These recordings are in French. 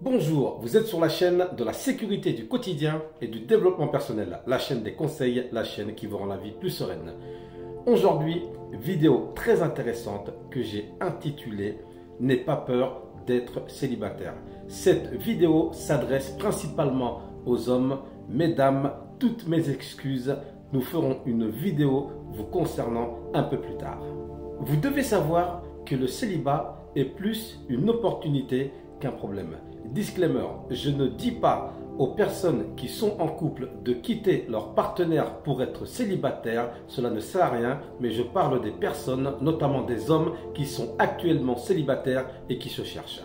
Bonjour, vous êtes sur la chaîne de la sécurité du quotidien et du développement personnel, la chaîne des conseils, la chaîne qui vous rend la vie plus sereine. Aujourd'hui, vidéo très intéressante que j'ai intitulée « N'aie pas peur d'être célibataire ». Cette vidéo s'adresse principalement aux hommes. Mesdames, toutes mes excuses, nous ferons une vidéo vous concernant un peu plus tard. Vous devez savoir que le célibat est plus une opportunité qu'un problème. Disclaimer, je ne dis pas aux personnes qui sont en couple de quitter leur partenaire pour être célibataire, cela ne sert à rien, mais je parle des personnes, notamment des hommes qui sont actuellement célibataires et qui se cherchent.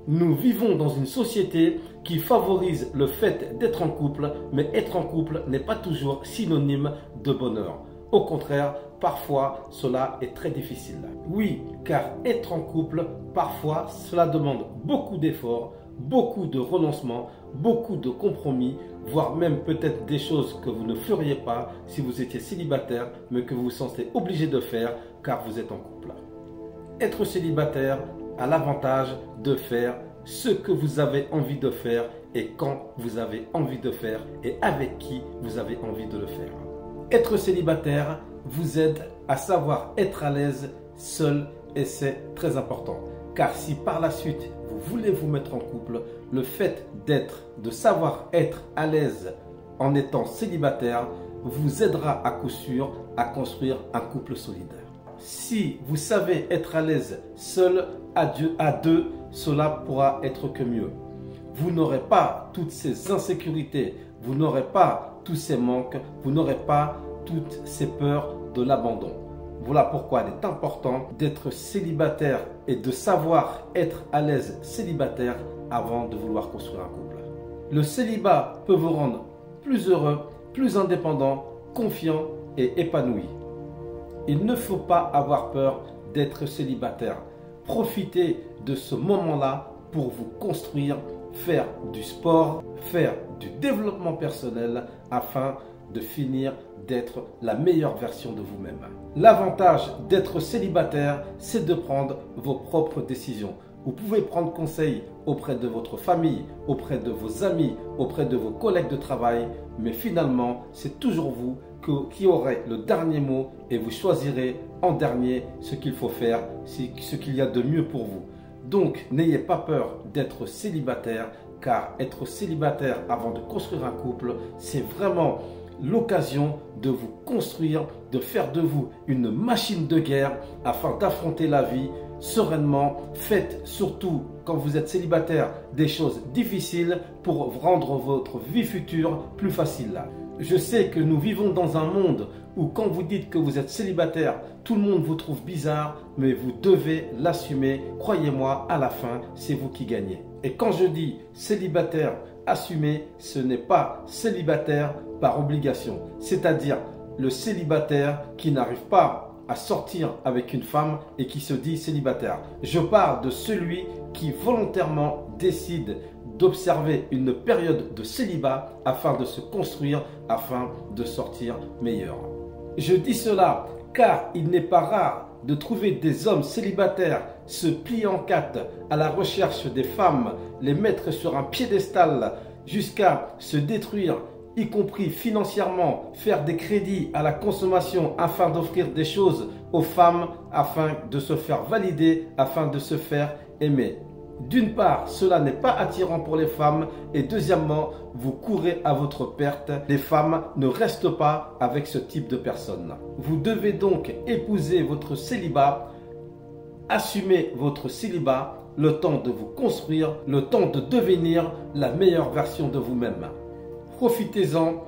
Nous vivons dans une société qui favorise le fait d'être en couple, mais être en couple n'est pas toujours synonyme de bonheur. Au contraire, parfois, cela est très difficile. Oui, car être en couple, parfois, cela demande beaucoup d'efforts, beaucoup de renoncements, beaucoup de compromis, voire même peut-être des choses que vous ne feriez pas si vous étiez célibataire, mais que vous vous sentez obligé de faire car vous êtes en couple. Être célibataire a l'avantage de faire ce que vous avez envie de faire et quand vous avez envie de faire et avec qui vous avez envie de le faire. Être célibataire vous aide à savoir être à l'aise seul et c'est très important. Car si par la suite vous voulez vous mettre en couple, le fait de savoir être à l'aise en étant célibataire vous aidera à coup sûr à construire un couple solide. Si vous savez être à l'aise seul, à deux, cela pourra être que mieux. Vous n'aurez pas toutes ces insécurités, vous n'aurez pas tous ces manques, vous n'aurez pas toutes ces peurs de l'abandon. Voilà pourquoi il est important d'être célibataire et de savoir être à l'aise célibataire avant de vouloir construire un couple. Le célibat peut vous rendre plus heureux, plus indépendant, confiant et épanoui. Il ne faut pas avoir peur d'être célibataire. Profitez de ce moment-là pour vous construire, faire du sport, faire du développement personnel afin de finir d'être la meilleure version de vous-même. L'avantage d'être célibataire, c'est de prendre vos propres décisions. Vous pouvez prendre conseil auprès de votre famille, auprès de vos amis, auprès de vos collègues de travail, mais finalement, c'est toujours vous qui aurez le dernier mot et vous choisirez en dernier ce qu'il faut faire, ce qu'il y a de mieux pour vous. Donc, n'ayez pas peur d'être célibataire, car être célibataire avant de construire un couple, c'est vraiment l'occasion de vous construire, de faire de vous une machine de guerre afin d'affronter la vie sereinement. Faites surtout, quand vous êtes célibataire, des choses difficiles pour rendre votre vie future plus facile. Je sais que nous vivons dans un monde où quand vous dites que vous êtes célibataire, tout le monde vous trouve bizarre, mais vous devez l'assumer. Croyez-moi, à la fin, c'est vous qui gagnez. Et quand je dis célibataire assumé, ce n'est pas célibataire par obligation. C'est-à-dire le célibataire qui n'arrive pas à sortir avec une femme et qui se dit célibataire. Je parle de celui qui volontairement décide d'observer une période de célibat afin de se construire, afin de sortir meilleur. Je dis cela car il n'est pas rare de trouver des hommes célibataires se plier en quatre à la recherche des femmes, les mettre sur un piédestal jusqu'à se détruire, y compris financièrement, faire des crédits à la consommation afin d'offrir des choses aux femmes, afin de se faire valider, afin de se faire aimer. D'une part, cela n'est pas attirant pour les femmes et deuxièmement, vous courez à votre perte. Les femmes ne restent pas avec ce type de personnes. Vous devez donc épouser votre célibat, assumer votre célibat, le temps de vous construire, le temps de devenir la meilleure version de vous-même. Profitez-en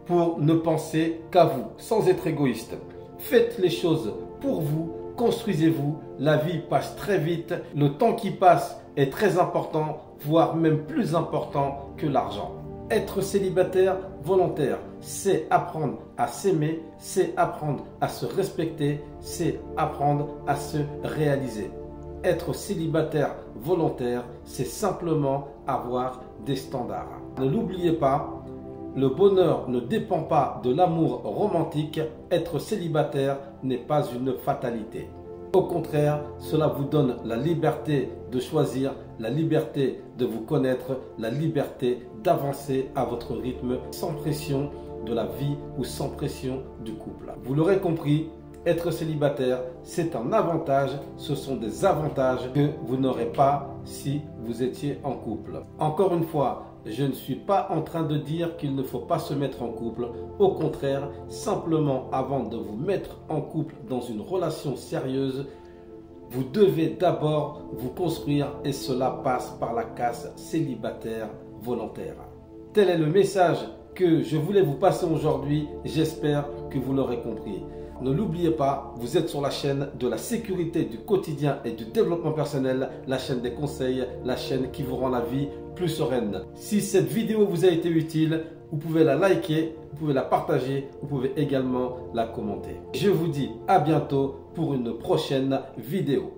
pour ne penser qu'à vous, sans être égoïste. Faites les choses pour vous, construisez-vous. La vie passe très vite, le temps qui passe est très important, voire même plus important que l'argent. Être célibataire volontaire, c'est apprendre à s'aimer, c'est apprendre à se respecter, c'est apprendre à se réaliser. Être célibataire volontaire, c'est simplement avoir des standards. Ne l'oubliez pas, le bonheur ne dépend pas de l'amour romantique. Être célibataire n'est pas une fatalité. Au contraire, cela vous donne la liberté de choisir, la liberté de vous connaître, la liberté d'avancer à votre rythme sans pression de la vie ou sans pression du couple. Vous l'aurez compris, être célibataire, c'est un avantage, ce sont des avantages que vous n'aurez pas si vous étiez en couple. Encore une fois, je ne suis pas en train de dire qu'il ne faut pas se mettre en couple. Au contraire, simplement avant de vous mettre en couple dans une relation sérieuse, vous devez d'abord vous construire et cela passe par la case célibataire volontaire. Tel est le message que je voulais vous passer aujourd'hui. J'espère que vous l'aurez compris. Ne l'oubliez pas, vous êtes sur la chaîne de la sécurité du quotidien et du développement personnel, la chaîne des conseils, la chaîne qui vous rend la vie plus sereine. Si cette vidéo vous a été utile, vous pouvez la liker, vous pouvez la partager, vous pouvez également la commenter. Je vous dis à bientôt pour une prochaine vidéo.